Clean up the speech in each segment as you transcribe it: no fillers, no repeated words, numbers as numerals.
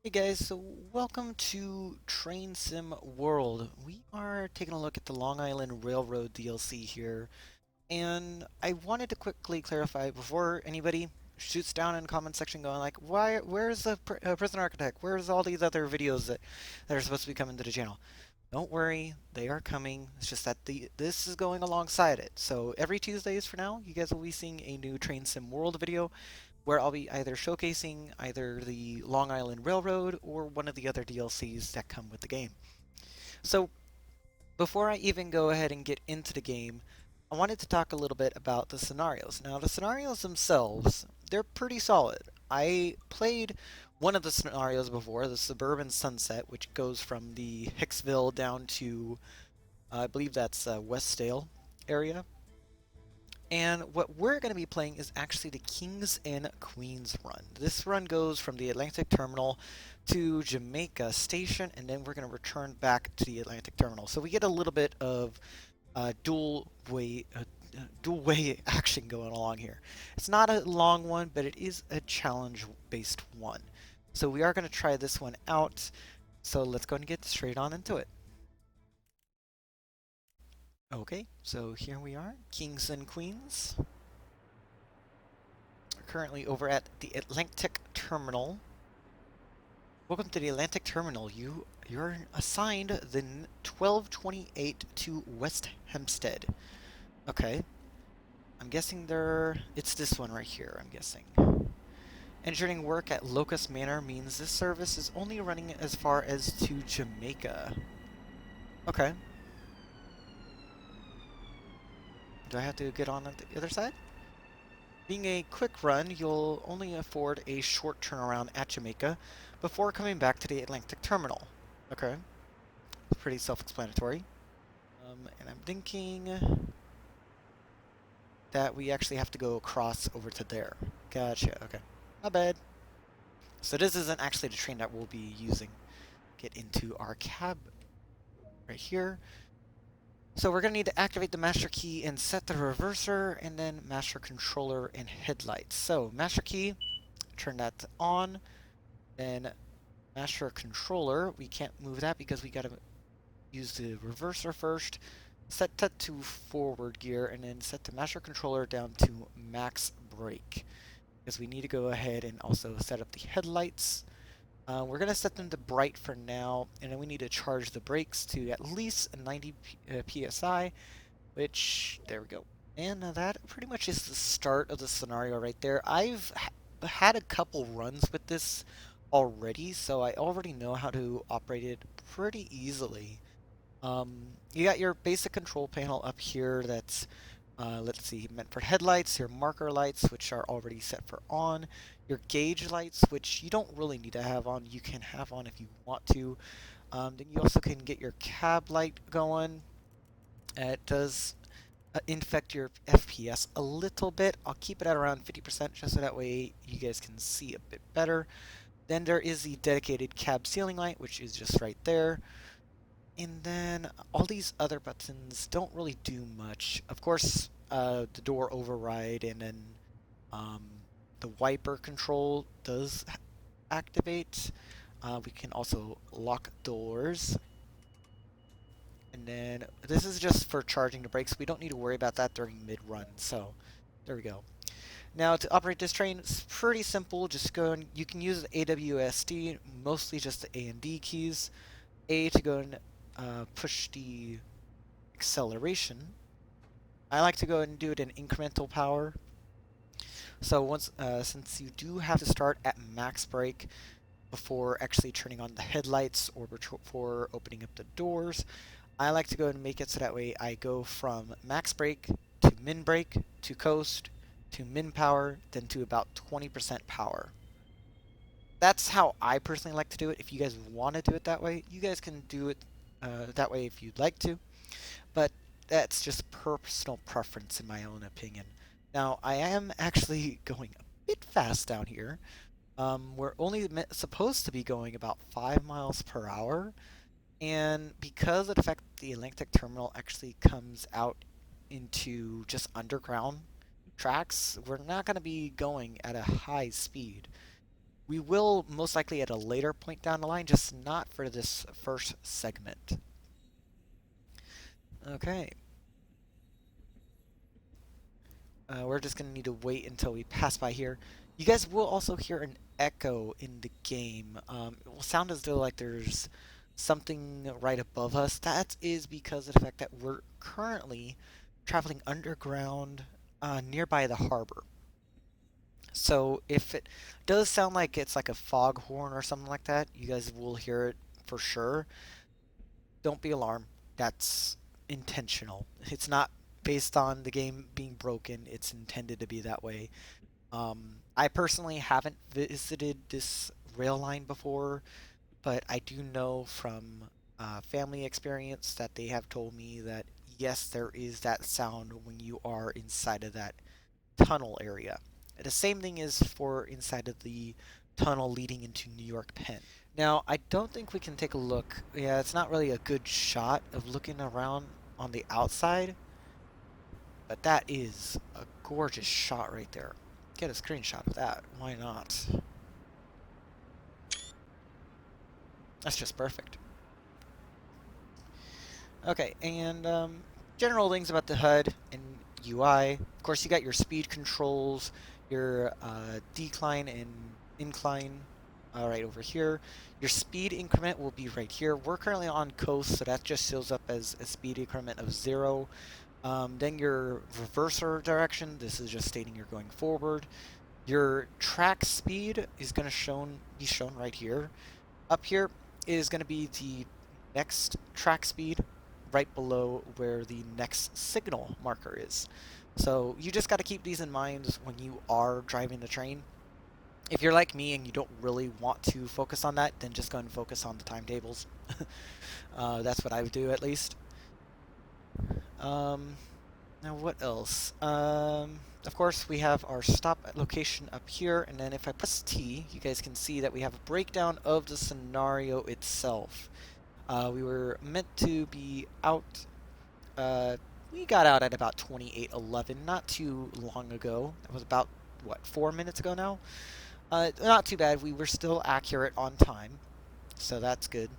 Hey guys, so welcome to Train Sim World. We are taking a look at the Long Island Railroad DLC here, and I wanted to quickly clarify before anybody shoots down in the comment section going like, where's the Prison Architect? Where's all these other videos that are supposed to be coming to the channel? Don't worry, they are coming. It's just that this is going alongside it. So every Tuesdays for now, you guys will be seeing a new Train Sim World video where I'll be either showcasing either the Long Island Railroad or one of the other DLCs that come with the game. So before I even go ahead and get into the game, I wanted to talk a little bit about the scenarios. Now, the scenarios themselves, they're pretty solid. I played one of the scenarios before, the Suburban Sunset, which goes from the Hicksville down to, I believe that's Westdale area. And what we're going to be playing is actually the Kings and Queens run. This run goes from the Atlantic Terminal to Jamaica Station, and then we're going to return back to the Atlantic Terminal. So we get a little bit of dual way action going along here. It's not a long one, but it is a challenge-based one. So we are going to try this one out. So let's go and get straight on into it. Okay, so here we are, Kings and Queens. Currently over at the Atlantic Terminal. Welcome to the Atlantic Terminal. You're assigned the 1228 to West Hempstead. Okay. I'm guessing it's this one right here, I'm guessing. Engineering work at Locust Manor means this service is only running as far as to Jamaica. Okay. Do I have to get on the other side? Being a quick run, you'll only afford a short turnaround at Jamaica before coming back to the Atlantic Terminal. Okay, pretty self-explanatory. And I'm thinking that we actually have to go across over to there. Gotcha, okay. Not bad. So this isn't actually the train that we'll be using. Get into our cab right here. So we're going to need to activate the master key and set the reverser, and then master controller and headlights. So master key, turn that on. Then master controller, we can't move that because we gotta use the reverser first. Set that to forward gear and then set the master controller down to max brake because we need to go ahead and also set up the headlights. We're gonna set them to bright for now, and then we need to charge the brakes to at least 90 psi, which, there we go. And that pretty much is the start of the scenario right there. I've had a couple runs with this already, so I already know how to operate it pretty easily. You got your basic control panel up here that's, let's see, meant for headlights, your marker lights, which are already set for on, your gauge lights, which you don't really need to have on, you can have on if you want to. Then you also can get your cab light going. It does infect your FPS a little bit. I'll keep it at around 50% just so that way you guys can see a bit better. Then there is the dedicated cab ceiling light, which is just right there. And then all these other buttons don't really do much. Of course, the door override and then um, the wiper control does activate. We can also lock doors. And then this is just for charging the brakes. We don't need to worry about that during mid-run. So there we go. Now to operate this train, it's pretty simple. Just go and you can use AWSD, mostly just the A and D keys. A to go and push the acceleration. I like to go and do it in incremental power. So since you do have to start at max brake before actually turning on the headlights or before opening up the doors, I like to go and make it so that way I go from max brake to min brake to coast to min power, then to about 20% power. That's how I personally like to do it. If you guys want to do it that way, you guys can do it that way if you'd like to. But that's just personal preference in my own opinion. Now, I am actually going a bit fast down here. We're only supposed to be going about 5 miles per hour. And because of the fact the Atlantic Terminal actually comes out into just underground tracks, we're not going to be going at a high speed. We will most likely at a later point down the line, just not for this first segment. Okay. We're just going to need to wait until we pass by here. You guys will also hear an echo in the game. It will sound as though like there's something right above us. That is because of the fact that we're currently traveling underground nearby the harbor. So if it does sound like it's like a foghorn or something like that, you guys will hear it for sure. Don't be alarmed. That's intentional. It's not based on the game being broken. It's intended to be that way. I personally haven't visited this rail line before, but I do know from family experience that they have told me that yes, there is that sound when you are inside of that tunnel area. The same thing is for inside of the tunnel leading into New York Penn. Now, I don't think we can take a look. Yeah, it's not really a good shot of looking around on the outside, but that is a gorgeous shot right there. Get a screenshot of that. Why not? That's just perfect. Okay, and general things about the HUD and UI. Of course, you got your speed controls, your decline and incline right over here. Your speed increment will be right here. We're currently on coast, so that just shows up as a speed increment of 0. Then your reverser direction, this is just stating you're going forward. Your track speed is going to be shown right here. Up here is going to be the next track speed right below where the next signal marker is. So you just got to keep these in mind when you are driving the train. If you're like me and you don't really want to focus on that, then just go and focus on the timetables. That's what I would do at least. Now what else? Of course, we have our stop location up here, and then if I press T, you guys can see that we have a breakdown of the scenario itself. We were meant to be out. We got out at about 28:11, not too long ago. That was about, what, 4 minutes ago now? Not too bad. We were still accurate on time, so that's good.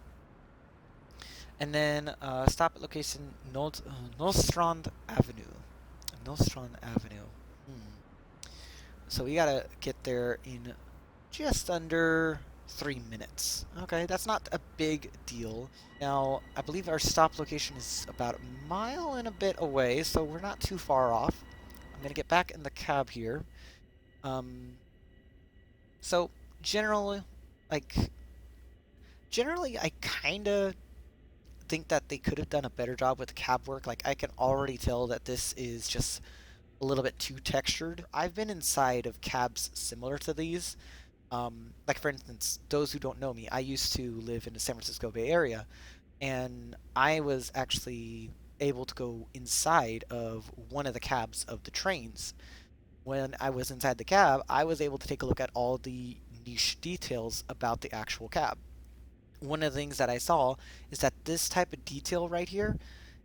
And then stop at location Nostrand Avenue. Nostrand Avenue. So we gotta get there in just under 3 minutes. Okay, that's not a big deal. Now, I believe our stop location is about a mile and a bit away, so we're not too far off. I'm gonna get back in the cab here. Um, so generally, like, generally, I kinda think that they could have done a better job with the cab work. Like, I can already tell that this is just a little bit too textured. I've been inside of cabs similar to these. Like, for instance, those who don't know me, I used to live in the San Francisco Bay Area, and I was actually able to go inside of one of the cabs of the trains. When I was inside the cab, I was able to take a look at all the niche details about the actual cab. One of the things that I saw is that this type of detail right here,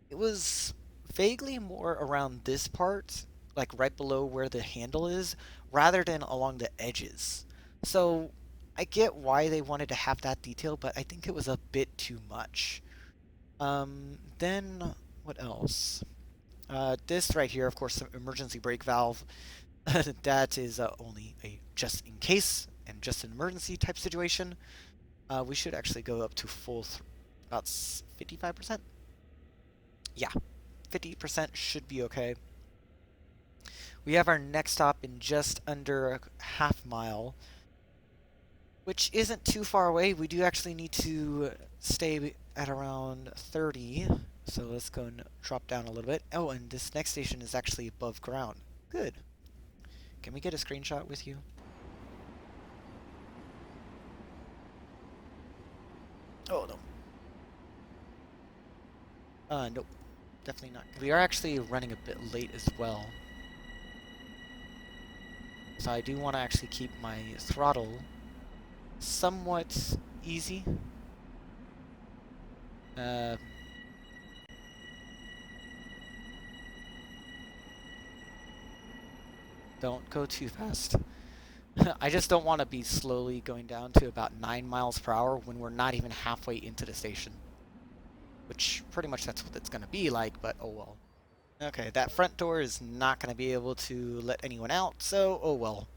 it was vaguely more around this part, like right below where the handle is, rather than along the edges. So I get why they wanted to have that detail, but I think it was a bit too much. Then what else? This right here, of course, the emergency brake valve. That is only a just in case and just an emergency type situation. We should actually go up to full, about 55%. Yeah, 50% should be okay. We have our next stop in just under a half mile, which isn't too far away. We do actually need to stay at around 30. So let's go and drop down a little bit. Oh, and this next station is actually above ground. Good. Can we get a screenshot with you? Oh, no. Nope. Definitely not. We are actually running a bit late as well. So I do want to actually keep my throttle somewhat easy. Uh, don't go too fast. I just don't want to be slowly going down to about 9 miles per hour when we're not even halfway into the station. Which pretty much that's what it's going to be like, but oh well. Okay, that front door is not going to be able to let anyone out, so oh well.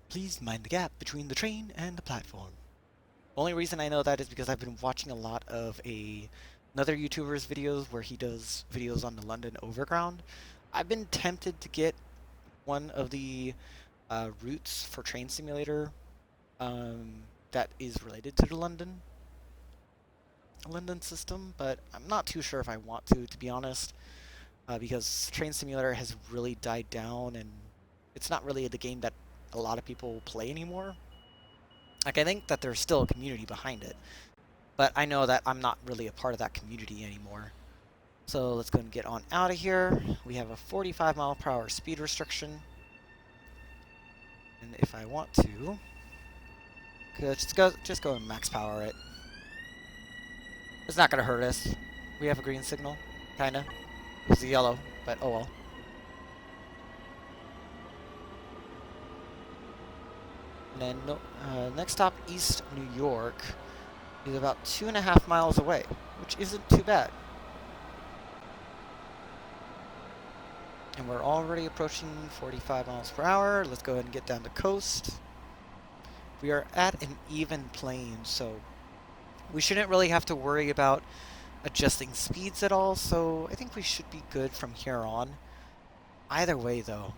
Please mind the gap between the train and the platform. Only reason I know that is because I've been watching a lot of another YouTuber's videos where he does videos on the London Overground. I've been tempted to get one of the routes for Train Simulator that is related to the London system, but I'm not too sure if I want to be honest, because Train Simulator has really died down and it's not really the game that a lot of people play anymore. Like, I think that there's still a community behind it, but I know that I'm not really a part of that community anymore. So let's go and get on out of here. We have a 45 mile per hour speed restriction. And if I want to, just go and max power it. It's not gonna hurt us. We have a green signal, kinda. It was a yellow, but oh well. And then next stop, East New York, is about 2.5 miles away, which isn't too bad. And we're already approaching 45 miles per hour. Let's go ahead and get down the coast. We are at an even plane, so we shouldn't really have to worry about adjusting speeds at all, so I think we should be good from here on. Either way, though.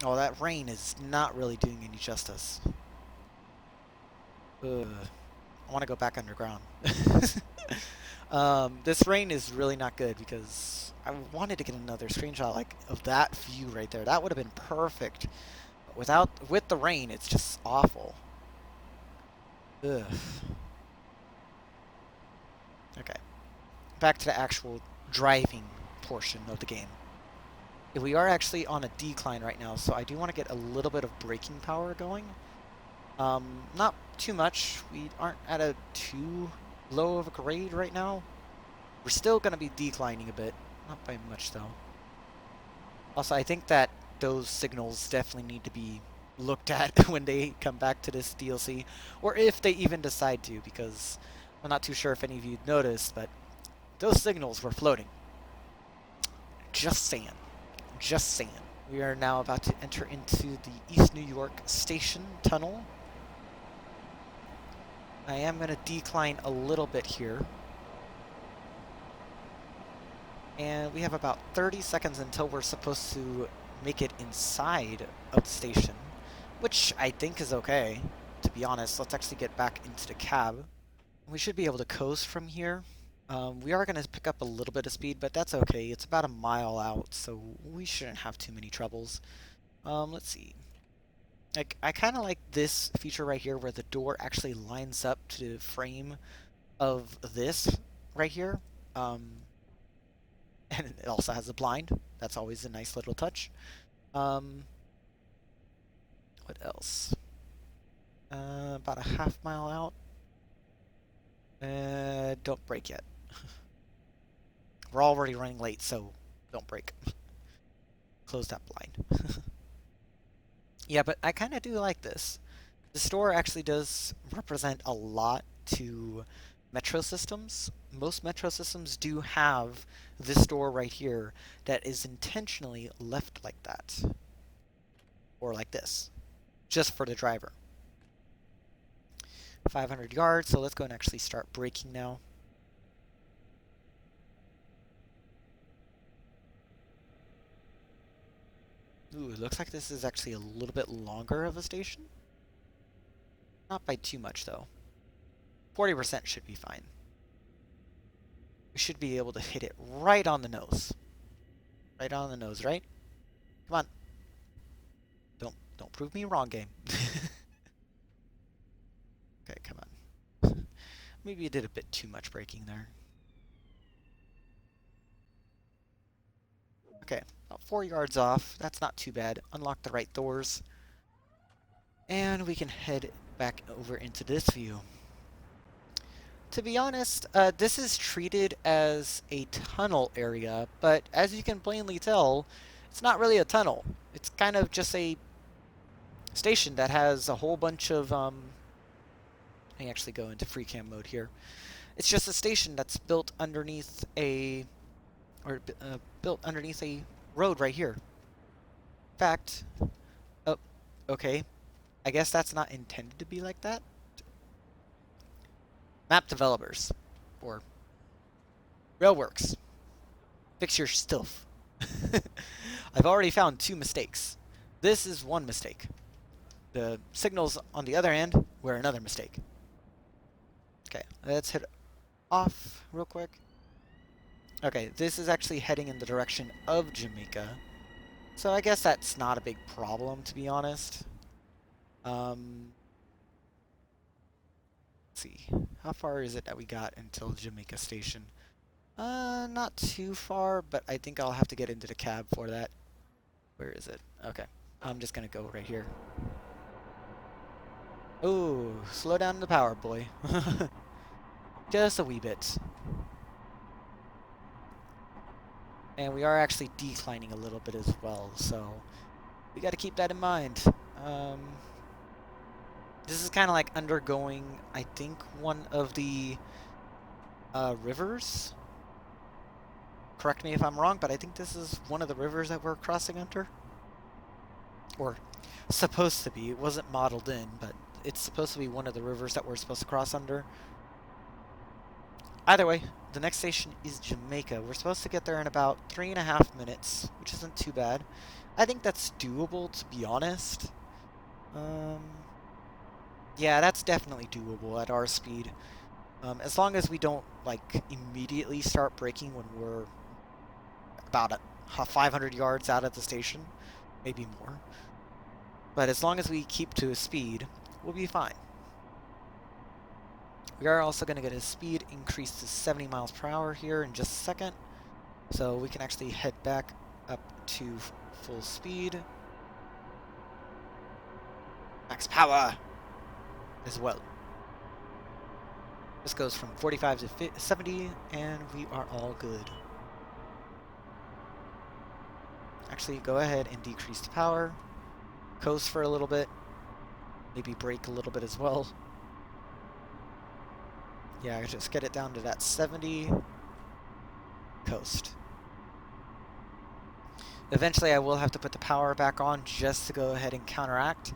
Oh, that rain is not really doing any justice. Ugh. I want to go back underground. This rain is really not good because I wanted to get another screenshot like of that view right there. That would have been perfect. But with the rain, it's just awful. Ugh. Okay. Back to the actual driving portion of the game. We are actually on a decline right now, so I do want to get a little bit of braking power going. Not too much. We aren't at a too low of a grade right now. We're still going to be declining a bit. Not by much, though. Also, I think that those signals definitely need to be looked at when they come back to this DLC, or if they even decide to, because I'm not too sure if any of you noticed, but those signals were floating. Just saying. Just saying. We are now about to enter into the East New York Station Tunnel. I am going to decline a little bit here. And we have about 30 seconds until we're supposed to make it inside of the station, which I think is okay, to be honest. Let's actually get back into the cab. We should be able to coast from here. We are going to pick up a little bit of speed, but that's okay. It's about a mile out, so we shouldn't have too many troubles. Let's see. Like, I kind of like this feature right here where the door actually lines up to the frame of this right here. And it also has a blind. That's always a nice little touch. What else? About a half mile out. Don't brake yet. We're already running late, so don't brake. Close that blind. Yeah, but I kind of do like this. The store actually does represent a lot to metro systems. Most metro systems do have this door right here that is intentionally left like that. Or like this. Just for the driver. 500 yards, so let's go and actually start braking now. Ooh, it looks like this is actually a little bit longer of a station. Not by too much, though. 40% should be fine. We should be able to hit it right on the nose. Right on the nose, right? Come on. Don't prove me wrong, game. Okay, come on. Maybe you did a bit too much braking there. Okay, about 4 yards off. That's not too bad. Unlock the right doors. And we can head back over into this view. To be honest, this is treated as a tunnel area, but as you can plainly tell, it's not really a tunnel. It's kind of just a station that has a whole bunch of, let me actually go into free cam mode here. It's just a station that's built underneath a, built underneath a road right here. In fact, oh, okay. I guess that's not intended to be like that. Map developers, or Railworks, fix your stuff. I've already found 2 mistakes. This is one mistake. The signals on the other end were another mistake. Okay, let's hit off real quick. Okay, this is actually heading in the direction of Jamaica. So I guess that's not a big problem, to be honest. Let's see. How far is it that we got until Jamaica Station? Not too far, but I think I'll have to get into the cab for that. Where is it? Okay. I'm just gonna go right here. Oh, slow down the power, boy. Just a wee bit. And we are actually declining a little bit as well, so we got to keep that in mind. This is kind of like undergoing, I think, one of the rivers. Correct me if I'm wrong, but I think this is one of the rivers that we're crossing under. Or supposed to be. It wasn't modeled in, but it's supposed to be one of the rivers that we're supposed to cross under. Either way, the next station is Jamaica. We're supposed to get there in about 3.5 minutes, which isn't too bad. I think that's doable, to be honest. Yeah, that's definitely doable at our speed. As long as we don't, like, immediately start braking when we're about 500 yards out of the station. Maybe more. But as long as we keep to a speed, we'll be fine. We are also going to get his speed increased to 70 miles per hour here in just a second. So we can actually head back up to full speed. Max power as well. This goes from 45 to 70, and we are all good. Actually, go ahead and decrease the power. Coast for a little bit. Maybe brake a little bit as well. Yeah, just get it down to that 70. Coast. Eventually I will have to put the power back on just to go ahead and counteract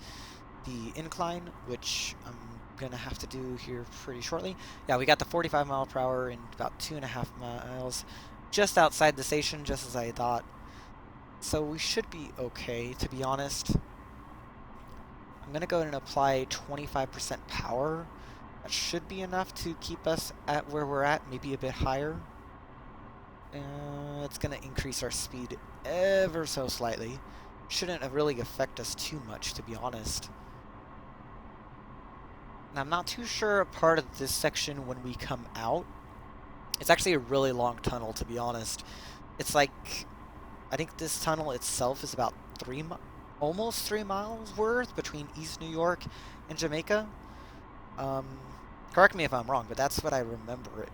the incline, which I'm going to have to do here pretty shortly. Yeah, we got the 45 mile per hour in about 2.5 miles just outside the station, just as I thought. So we should be okay, to be honest. I'm going to go ahead and apply 25% power. That should be enough to keep us at where we're at, maybe a bit higher. It's going to increase our speed ever so slightly. Shouldn't really affect us too much, to be honest. And I'm not too sure a part of this section when we come out. It's actually a really long tunnel, to be honest. It's like, I think this tunnel itself is about almost 3 miles worth between East New York and Jamaica. Correct me if I'm wrong, but that's what I remember it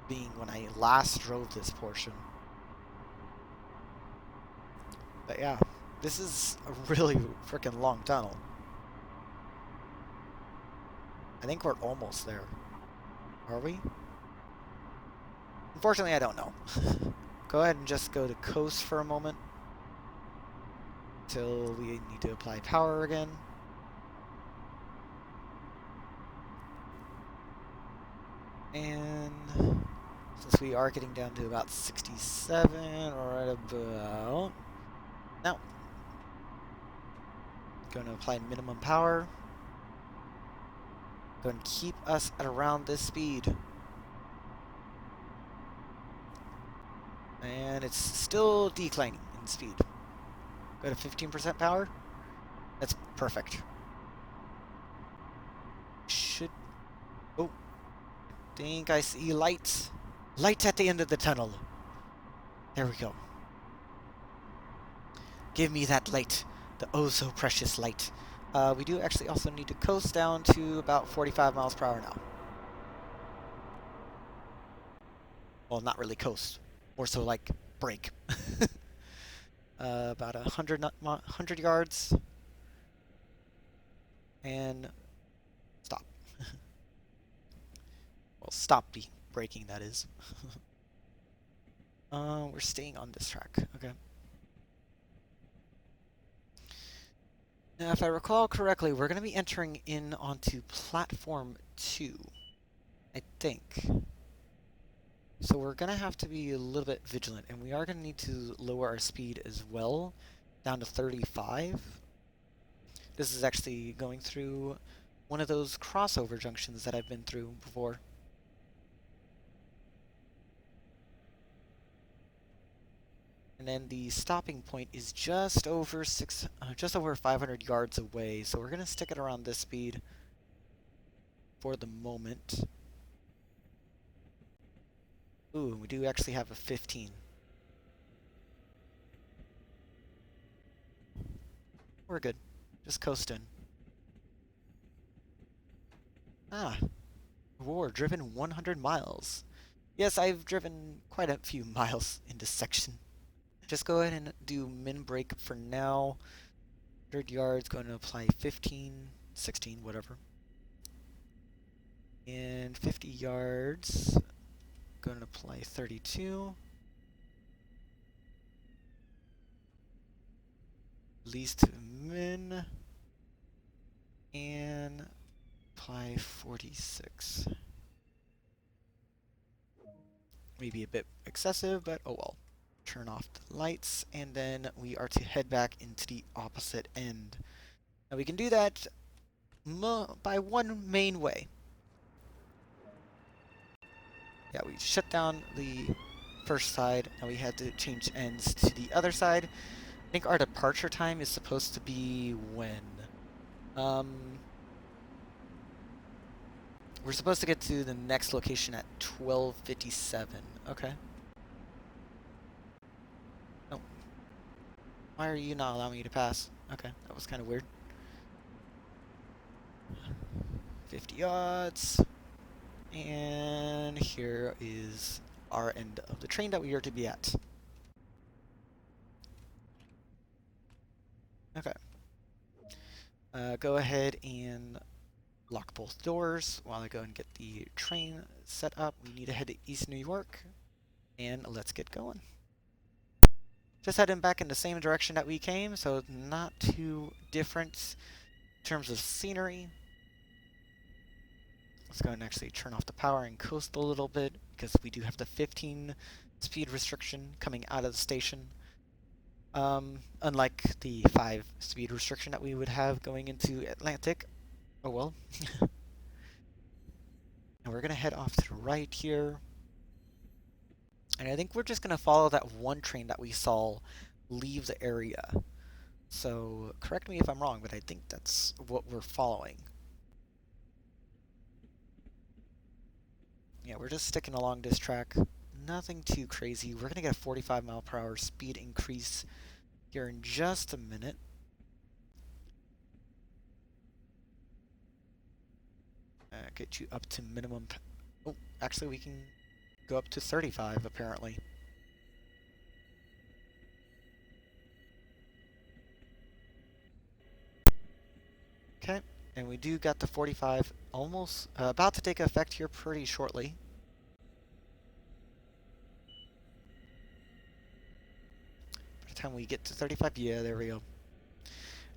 being when I last drove this portion. But yeah, this is a really freaking long tunnel. I think we're almost there. Are we? Unfortunately, I don't know. Go ahead and just go to coast for a moment. Till we need to apply power again. And since we are getting down to about 67, or right about... Now, going to apply minimum power. Go and keep us at around this speed. And it's still declining in speed. Go to 15% power. That's perfect. Should... Oh. I think I see lights. Lights at the end of the tunnel. There we go. Give me that light. The oh so precious light. We do actually also need to coast down to about 45 miles per hour now. Well, not really coast. More so like break. About 100 yards. And stop. Well, stop the braking, that is. We're staying on this track. Okay. Now, if I recall correctly, we're going to be entering in onto platform 2, I think. So we're going to have to be a little bit vigilant, and we are going to need to lower our speed as well, down to 35. This is actually going through one of those crossover junctions that I've been through before. And then the stopping point is just over 500 yards away, so we're going to stick it around this speed for the moment. Ooh, we do actually have a 15. We're good. Just coasting. Ah, roar, driven 100 miles. Yes, I've driven quite a few miles in this section. Just go ahead and do min brake for now. 100 yards, going to apply 15, 16, whatever. And 50 yards, going to apply 32. Least min. And apply 46. Maybe a bit excessive, but oh well. Turn off the lights, and then we are to head back into the opposite end. Now we can do that by one main way. Yeah, we shut down the first side, and we had to change ends to the other side. I think our departure time is supposed to be when? We're supposed to get to the next location at 12:57. Okay. No. Why are you not allowing me to pass? Okay, that was kind of weird. 50 yards. And here is our end of the train that we are to be at. Okay. Go ahead and lock both doors while I go and get the train set up. We need to head to East New York, and let's get going. Just heading back in the same direction that we came, so not too different in terms of scenery. Let's go and actually turn off the power and coast a little bit, because we do have the 15 speed restriction coming out of the station. Unlike the 5 speed restriction that we would have going into Atlantic. Oh well. And we're going to head off to the right here. And I think we're just going to follow that one train that we saw leave the area. So correct me if I'm wrong, but I think that's what we're following. Yeah, we're just sticking along this track. Nothing too crazy. We're going to get a 45 mile per hour speed increase here in just a minute. Get you up to minimum. Oh, actually, we can go up to 35 apparently. Okay, and we do got the 45 almost about to take effect here pretty shortly. By the time we get to 35, yeah, there we go.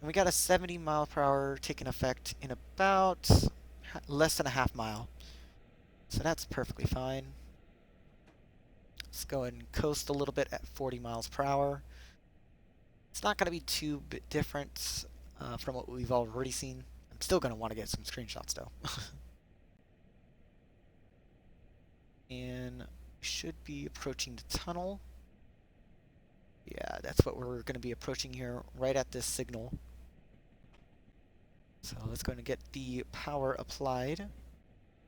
And we got a 70 mile per hour taking effect in about less than a half mile. So that's perfectly fine. Let's go ahead and coast a little bit at 40 miles per hour. It's not going to be too different from what we've already seen. I'm still going to want to get some screenshots though. And we should be approaching the tunnel. Yeah, that's what we're going to be approaching here right at this signal. So let's go and get the power applied,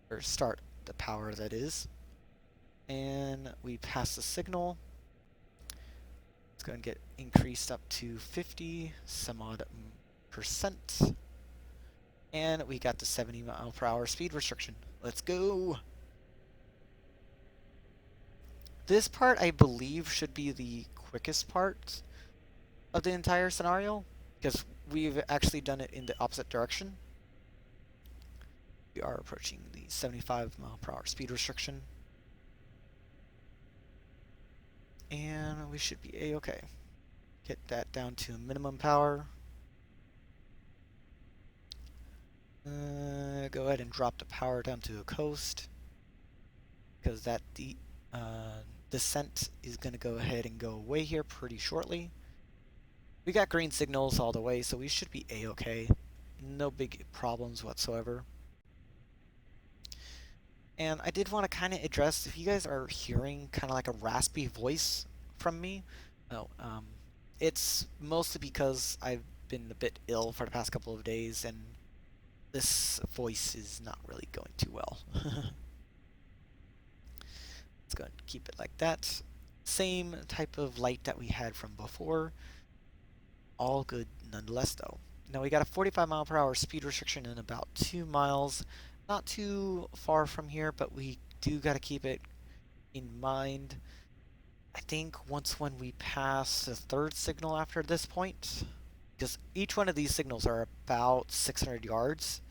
or start the power that is. And we pass the signal. Let's go and get increased up to 50 some odd %. And we got the 70 mile per hour speed restriction. Let's go. This part, I believe, should be the quickest part of the entire scenario, because we've actually done it in the opposite direction. We are approaching the 75-mile-per-hour speed restriction. And we should be a-okay. Get that down to minimum power. Go ahead and drop the power down to a coast, because that descent is going to go ahead and go away here pretty shortly. We got green signals all the way, so we should be a-okay. No big problems whatsoever. And I did want to kind of address, if you guys are hearing kind of like a raspy voice from me, no, it's mostly because I've been a bit ill for the past couple of days, and this voice is not really going too well. Let's go ahead and keep it like that. Same type of light that we had from before. All good nonetheless, though. Now we got a 45-mile-per-hour speed restriction in about 2 miles. Not too far from here, but we do got to keep it in mind. I think once when we pass the third signal after this point, because each one of these signals are about 600 yards.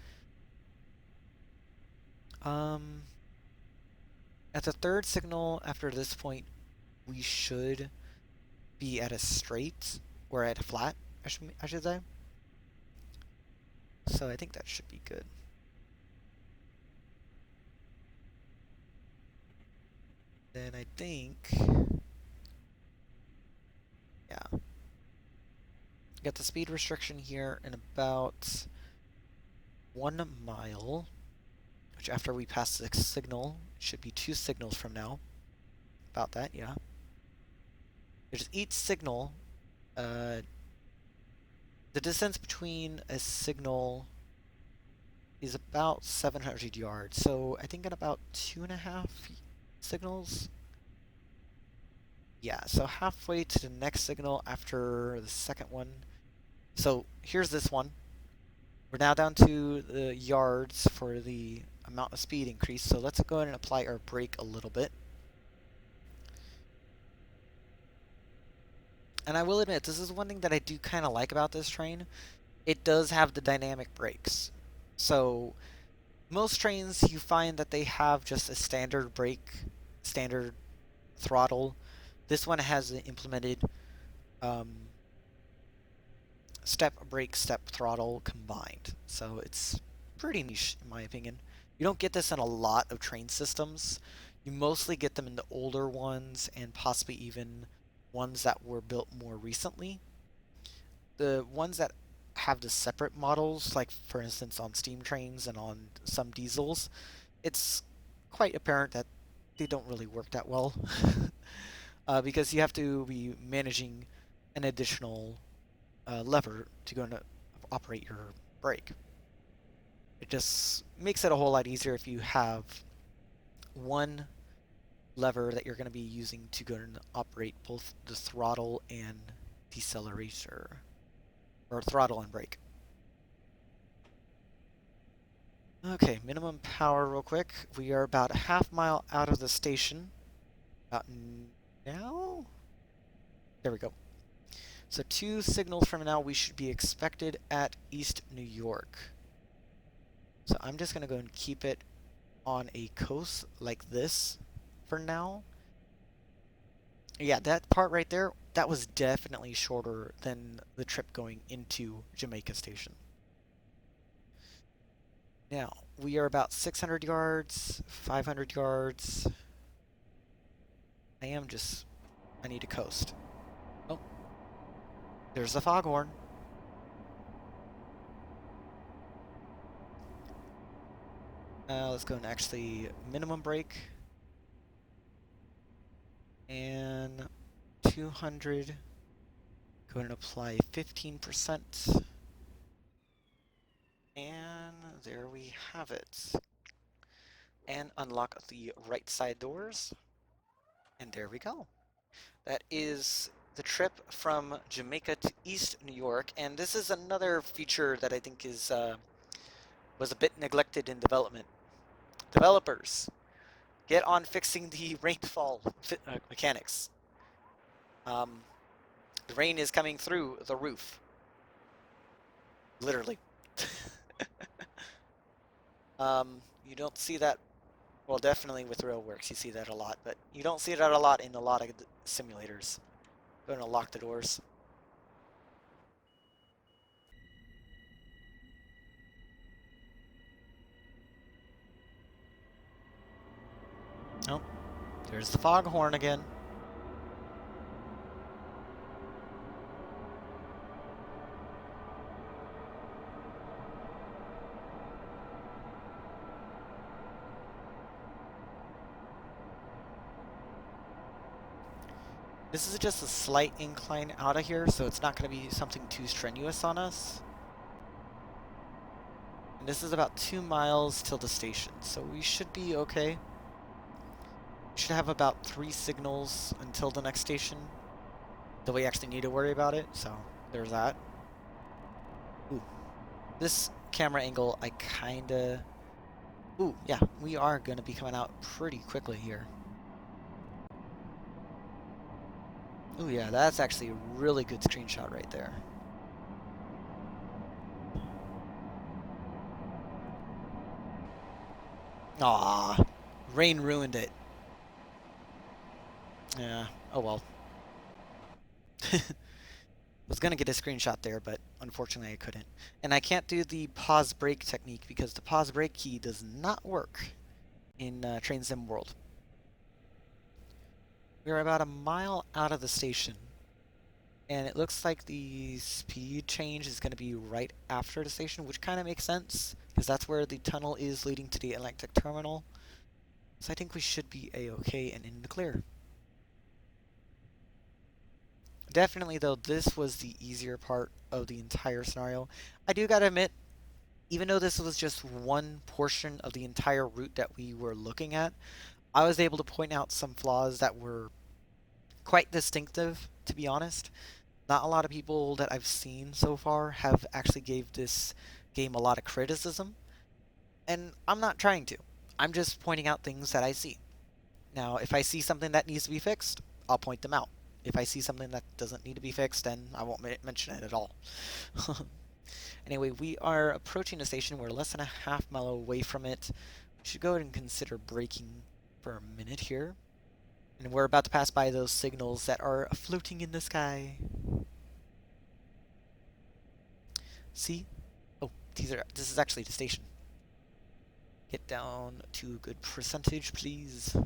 At the third signal after this point, we should be at a straight or at a flat, I should say. So I think that should be good. Then I think, yeah, got the speed restriction here in about 1 mile, which after we pass the signal, should be 2 signals from now. About that, yeah. There's each signal, the distance between a signal is about 700 yards. So I think in about 2.5 signals. Yeah, so halfway to the next signal after the second one. So here's this one. We're now down to the yards for the amount of speed increase. So let's go ahead and apply our brake a little bit. And I will admit, this is one thing that I do kind of like about this train. It does have the dynamic brakes. So most trains, you find that they have just a standard brake, standard throttle. This one has an implemented step brake, step throttle combined. So it's pretty niche, in my opinion. You don't get this in a lot of train systems. You mostly get them in the older ones and possibly even ones that were built more recently. The ones that have the separate models, like for instance on steam trains and on some diesels, it's quite apparent that they don't really work that well. Because you have to be managing an additional lever to go and operate your brake. It just makes it a whole lot easier if you have one lever that you're going to be using to go and operate both the throttle and decelerator, or throttle and brake. Okay, minimum power real quick. We are about a half-mile out of the station. About now? There we go. So 2 signals from now, we should be expected at East New York. So I'm just going to go and keep it on a coast like this for now. Yeah, that part right there, that was definitely shorter than the trip going into Jamaica Station. Now, we are about 600 yards, 500 yards. I need to coast. Oh, there's the foghorn. Let's go and actually minimum brake. And 200. Go ahead and apply 15%. And there we have it. And unlock the right side doors. And there we go. That is the trip from Jamaica to East New York. And this is another feature that I think was a bit neglected in development. Developers, Get on fixing the rainfall mechanics. Um, the rain is coming through the roof. Literally. You don't see that, well, definitely with Railworks you see that a lot, but you don't see that a lot in a lot of simulators. Going to lock the doors. Oh, there's the foghorn again. This is just a slight incline out of here, so it's not going to be something too strenuous on us. And this is about 2 miles till the station, so we should be okay. We should have about 3 signals until the next station, that we actually need to worry about it, so there's that. Ooh. This camera angle, I kinda... Ooh, yeah, we are going to be coming out pretty quickly here. Ooh, yeah, that's actually a really good screenshot right there. Aw, rain ruined it. Yeah, oh well. Was gonna get a screenshot there, but unfortunately I couldn't. And I can't do the pause break technique because the pause break key does not work in Train Sim World. We're about a mile out of the station, and it looks like the speed change is going to be right after the station, which kind of makes sense, because that's where the tunnel is leading to the Atlantic Terminal. So I think we should be a-okay and in the clear. Definitely, though, this was the easier part of the entire scenario. I do gotta admit, even though this was just one portion of the entire route that we were looking at, I was able to point out some flaws that were quite distinctive, to be honest. Not a lot of people that I've seen so far have actually gave this game a lot of criticism, and I'm not trying to. I'm just pointing out things that I see. Now, if I see something that needs to be fixed, I'll point them out. If I see something that doesn't need to be fixed, then I won't mention it at all. Anyway, we are approaching the station. We're less than a half mile away from it. We should go ahead and consider braking for a minute here. And we're about to pass by those signals that are floating in the sky. See? Oh, this is actually the station. Get down to a good percentage, please.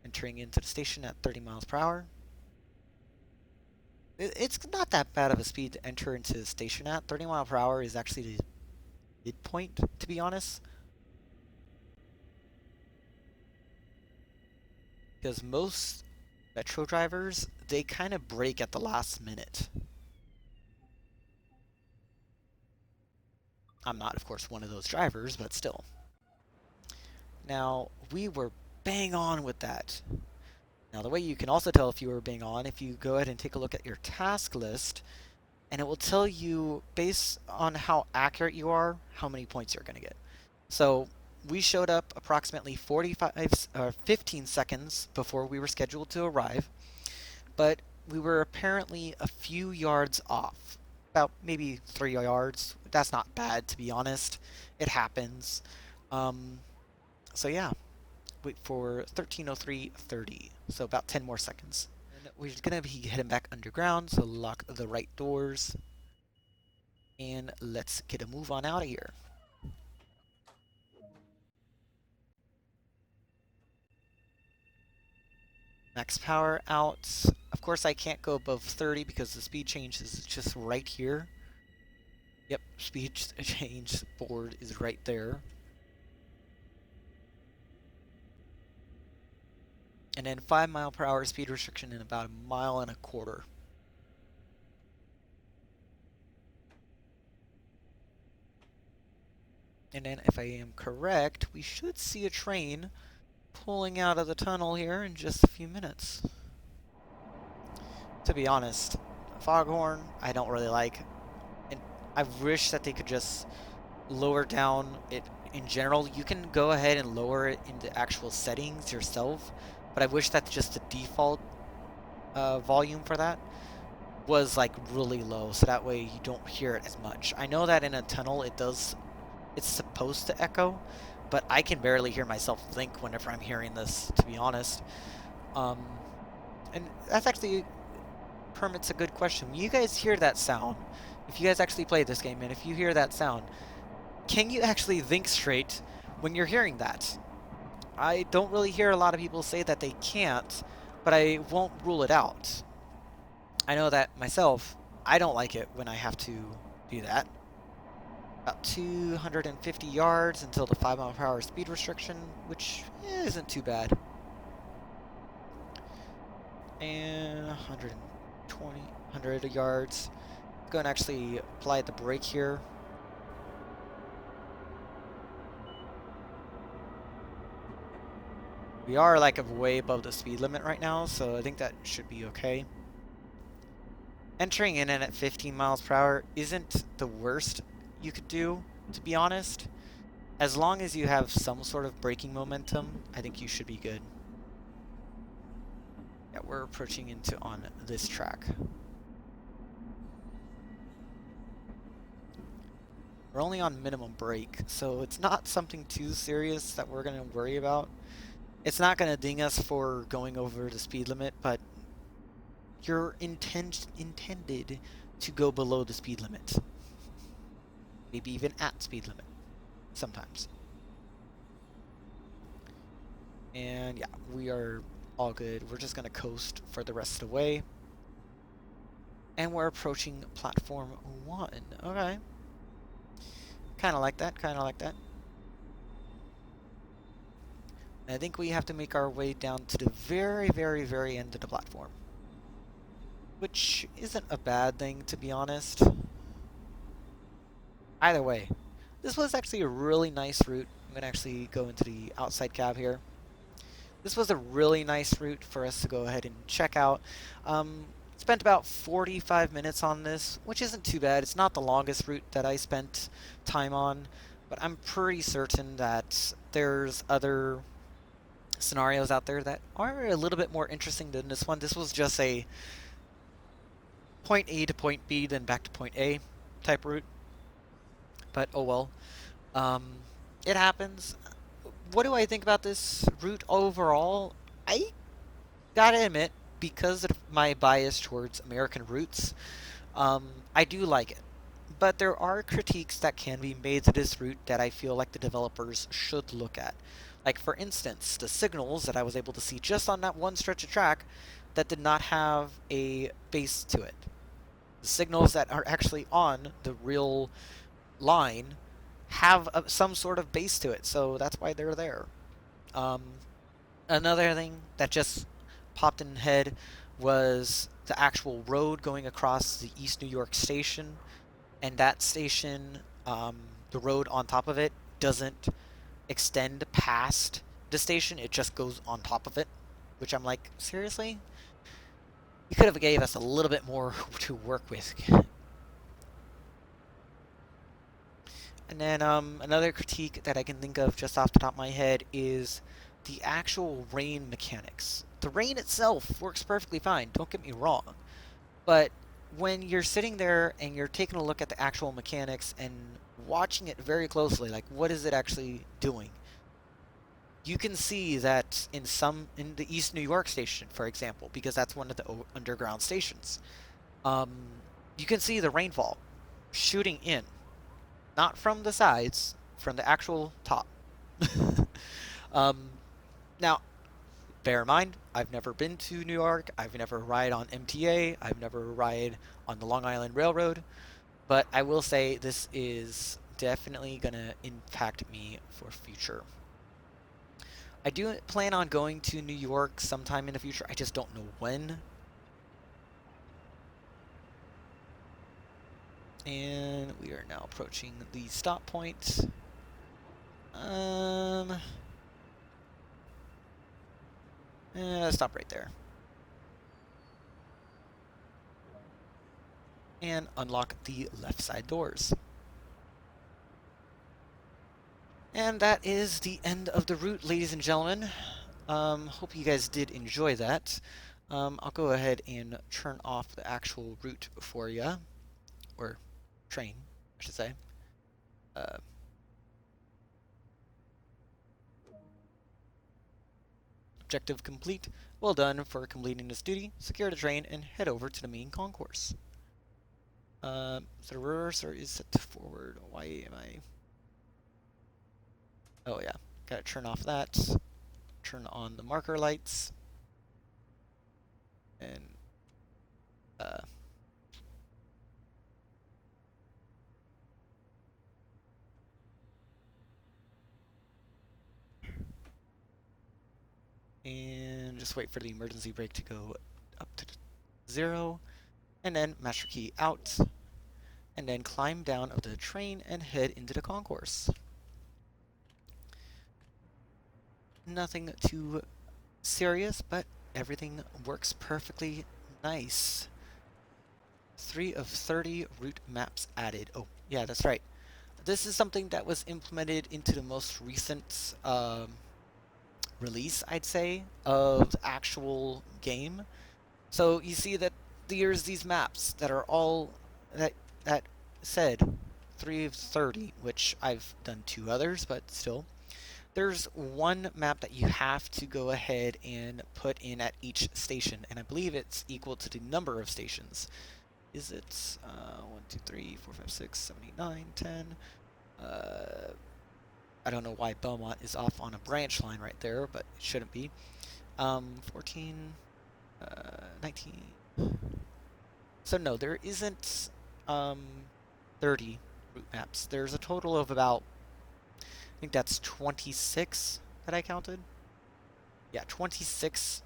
Entering into the station at 30 miles per hour. It's not that bad of a speed to enter into the station at. 30 miles per hour is actually the midpoint, to be honest. Because most metro drivers, they kind of brake at the last minute. I'm not, of course, one of those drivers, but still. Now, we were bang on with that. Now, the way you can also tell if you were bang on, if you go ahead and take a look at your task list, and it will tell you, based on how accurate you are, how many points you're going to get. So, we showed up approximately 15 seconds before we were scheduled to arrive, but we were apparently a few yards off. About maybe 3 yards. That's not bad, to be honest. It happens. So yeah, wait for 13:03:30. So about 10 more seconds. And we're gonna be heading back underground, so lock the right doors. And let's get a move on out of here. Max power out. Of course, I can't go above 30 because the speed change is just right here. Yep, speed change board is right there. And then 5 mile per hour speed restriction in about 1.25 miles. And then if I am correct, we should see a train pulling out of the tunnel here in just a few minutes. To be honest, Foghorn I don't really like, and I wish that they could just lower down it in general. You can go ahead and lower it in the actual settings yourself, but I wish that just the default volume for that was like really low, so that way you don't hear it as much. I know that in a tunnel it's supposed to echo, but I can barely hear myself think whenever I'm hearing this, to be honest. Um, and that's actually permits a good question. When you guys hear that sound, if you guys actually play this game, and if you hear that sound, can you actually think straight when you're hearing that? I don't really hear a lot of people say that they can't, but I won't rule it out. I know that myself, I don't like it when I have to do that. About 250 yards until the 5 mile per hour speed restriction, which isn't too bad. And 120, 100 yards. Go and actually apply the brake here. We are like way above the speed limit right now, so I think that should be okay. Entering in at 15 miles per hour isn't the worst you could do, to be honest. As long as you have some sort of braking momentum, I think you should be good. Yeah, we're approaching into on this track. We're only on minimum brake, so it's not something too serious that we're going to worry about. It's not going to ding us for going over the speed limit, but you're intended to go below the speed limit. Maybe even at speed limit, sometimes. And yeah, we are all good. We're just going to coast for the rest of the way. And we're approaching platform 1. Okay. Kind of like that, kind of like that. And I think we have to make our way down to the very, very, very end of the platform. Which isn't a bad thing, to be honest. Either way, this was actually a really nice route. I'm going to actually go into the outside cab here. This was a really nice route for us to go ahead and check out. Spent about 45 minutes on this, which isn't too bad. It's not the longest route that I spent time on, but I'm pretty certain that there's other scenarios out there that are a little bit more interesting than this one. This was just a point A to point B, then back to point A type route. But oh well. Um, it happens. What do I think about this route overall? I gotta admit, because of my bias towards American routes, I do like it. But there are critiques that can be made to this route that I feel like the developers should look at. Like, for instance, the signals that I was able to see just on that one stretch of track that did not have a base to it. The signals that are actually on the real line have some sort of base to it, so that's why they're there. Um, Another thing that just popped in the head was the actual road going across the East New York station, and that station, the road on top of it doesn't extend past the station, it just goes on top of it, which I'm like, seriously? You could have gave us a little bit more to work with. And then another critique that I can think of just off the top of my head is the actual rain mechanics. The rain itself works perfectly fine, don't get me wrong. But when you're sitting there and you're taking a look at the actual mechanics and watching it very closely, like what is it actually doing? You can see that in the East New York station, for example, because that's one of the underground stations, um, you can see the rainfall shooting in. Not from the sides, from the actual top. um, Now, bear in mind, I've never been to New York. I've never ride on MTA. I've never ride on the Long Island Railroad. But I will say this is definitely going to impact me for future. I do plan on going to New York sometime in the future. I just don't know when. And we are now approaching the stop point. Stop right there. And unlock the left side doors. And that is the end of the route, ladies and gentlemen. Hope you guys did enjoy that. I'll go ahead and turn off the actual route for you, or train, I should say. Uh, Objective complete. Well done for completing this duty. Secure the train and head over to the main concourse. So the reverser is set to forward. Why am I? Oh yeah, gotta turn off that. Turn on the marker lights. And uh, and just wait for the emergency brake to go up to 0. And then master key out. And then climb down of the train and head into the concourse. Nothing too serious, but everything works perfectly nice. 3 of 30 route maps added. Oh, yeah, that's right. This is something that was implemented into the most recent release, I'd say, of the actual game. So you see that there's these maps that are all that said 3 of 30, which I've done 2 others, but still. There's one map that you have to go ahead and put in at each station, and I believe it's equal to the number of stations. Is it 1, 2, 3, 4, 5, 6, 7, 8, 9, 10? I don't know why Belmont is off on a branch line right there, but it shouldn't be. 14, 19. So no, there isn't 30 route maps. There's a total of about, I think that's 26 that I counted. Yeah, 26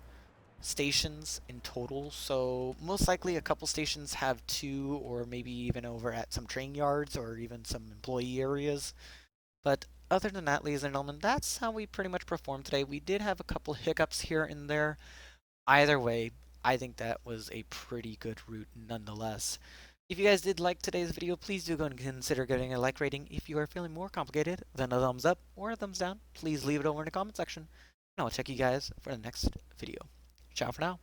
stations in total. So most likely a couple stations have 2 or maybe even over at some train yards or even some employee areas. But other than that, ladies and gentlemen, that's how we pretty much performed today. We did have a couple hiccups here and there. Either way, I think that was a pretty good route nonetheless. If you guys did like today's video, please do go and consider giving a like rating. If you are feeling more complicated than a thumbs up or a thumbs down, please leave it over in the comment section. And I'll check you guys for the next video. Ciao for now.